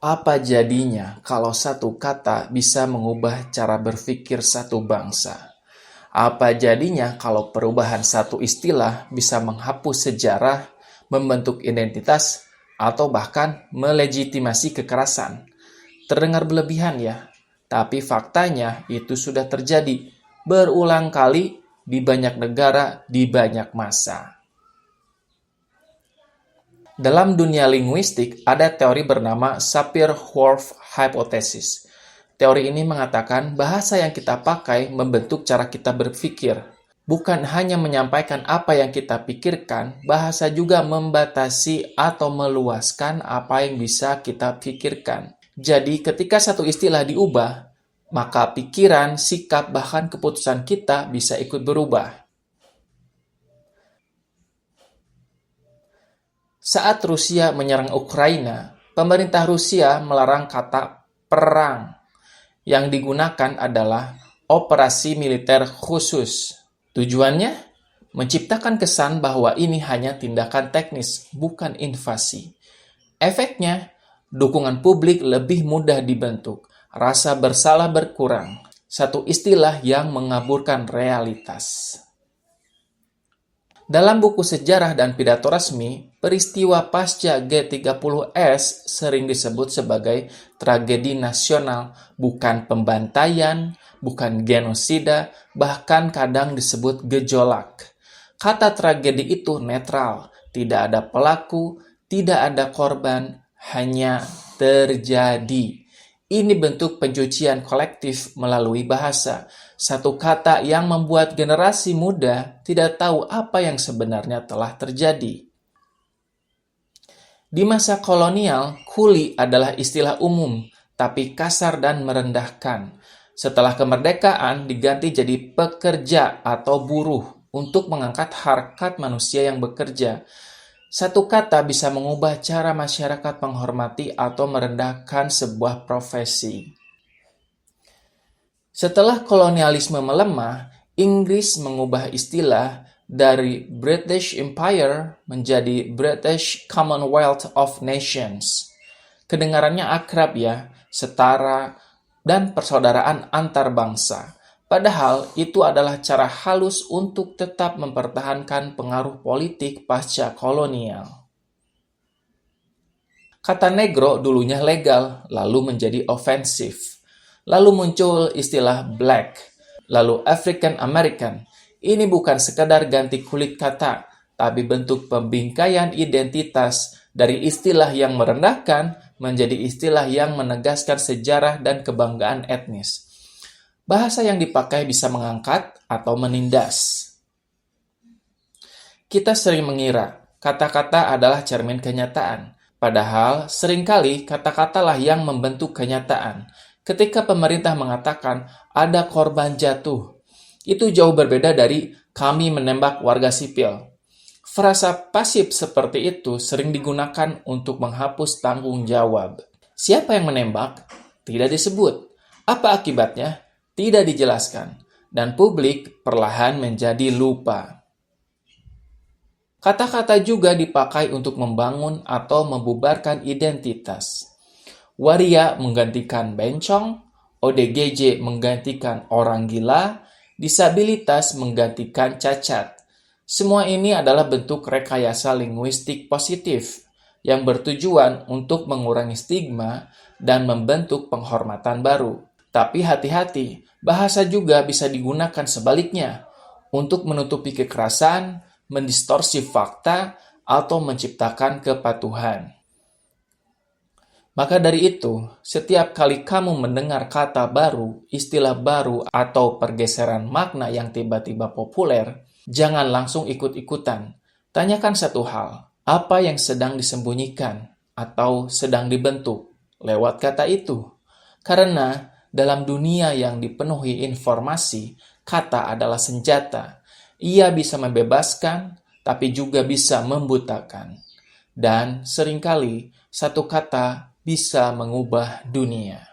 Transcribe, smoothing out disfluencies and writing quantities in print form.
Apa jadinya kalau satu kata bisa mengubah cara berpikir satu bangsa? Apa jadinya kalau perubahan satu istilah bisa menghapus sejarah, membentuk identitas, atau bahkan melegitimasi kekerasan? Terdengar berlebihan ya, tapi faktanya itu sudah terjadi berulang kali di banyak negara di banyak masa. Dalam dunia linguistik, ada teori bernama Sapir-Whorf Hypothesis. Teori ini mengatakan bahasa yang kita pakai membentuk cara kita berpikir. Bukan hanya menyampaikan apa yang kita pikirkan, bahasa juga membatasi atau meluaskan apa yang bisa kita pikirkan. Jadi, ketika satu istilah diubah, maka pikiran, sikap, bahkan keputusan kita bisa ikut berubah. Saat Rusia menyerang Ukraina, pemerintah Rusia melarang kata perang. Yang digunakan adalah operasi militer khusus. Tujuannya? Menciptakan kesan bahwa ini hanya tindakan teknis, bukan invasi. Efeknya, dukungan publik lebih mudah dibentuk, rasa bersalah berkurang, satu istilah yang mengaburkan realitas. Dalam buku sejarah dan pidato resmi, peristiwa pasca G30S sering disebut sebagai tragedi nasional, bukan pembantaian, bukan genosida, bahkan kadang disebut gejolak. Kata tragedi itu netral, tidak ada pelaku, tidak ada korban, hanya terjadi. Ini bentuk pencucian kolektif melalui bahasa. Satu kata yang membuat generasi muda tidak tahu apa yang sebenarnya telah terjadi. Di masa kolonial, kuli adalah istilah umum, tapi kasar dan merendahkan. Setelah kemerdekaan diganti jadi pekerja atau buruh untuk mengangkat harkat manusia yang bekerja. Satu kata bisa mengubah cara masyarakat menghormati atau merendahkan sebuah profesi. Setelah kolonialisme melemah, Inggris mengubah istilah dari British Empire menjadi British Commonwealth of Nations. Kedengarannya akrab ya, setara, dan persaudaraan antar bangsa. Padahal itu adalah cara halus untuk tetap mempertahankan pengaruh politik pasca kolonial. Kata negro dulunya legal, lalu menjadi ofensif. Lalu muncul istilah black, lalu African American. Ini bukan sekadar ganti kulit kata, tapi bentuk pembingkaian identitas dari istilah yang merendahkan menjadi istilah yang menegaskan sejarah dan kebanggaan etnis. Bahasa yang dipakai bisa mengangkat atau menindas. Kita sering mengira kata-kata adalah cermin kenyataan, padahal seringkali kata-katalah yang membentuk kenyataan. Ketika pemerintah mengatakan ada korban jatuh, itu jauh berbeda dari kami menembak warga sipil. Frasa pasif seperti itu sering digunakan untuk menghapus tanggung jawab. Siapa yang menembak? Tidak disebut. Apa akibatnya? Tidak dijelaskan, dan publik perlahan menjadi lupa. Kata-kata juga dipakai untuk membangun atau membubarkan identitas. Waria menggantikan bencong, ODGJ menggantikan orang gila, disabilitas menggantikan cacat. Semua ini adalah bentuk rekayasa linguistik positif yang bertujuan untuk mengurangi stigma dan membentuk penghormatan baru. Tapi hati-hati, bahasa juga bisa digunakan sebaliknya untuk menutupi kekerasan, mendistorsi fakta, atau menciptakan kepatuhan. Maka dari itu, setiap kali kamu mendengar kata baru, istilah baru, atau pergeseran makna yang tiba-tiba populer, jangan langsung ikut-ikutan. Tanyakan satu hal, apa yang sedang disembunyikan atau sedang dibentuk lewat kata itu? Karena dalam dunia yang dipenuhi informasi, kata adalah senjata. Ia bisa membebaskan, tapi juga bisa membutakan. Dan seringkali satu kata bisa mengubah dunia.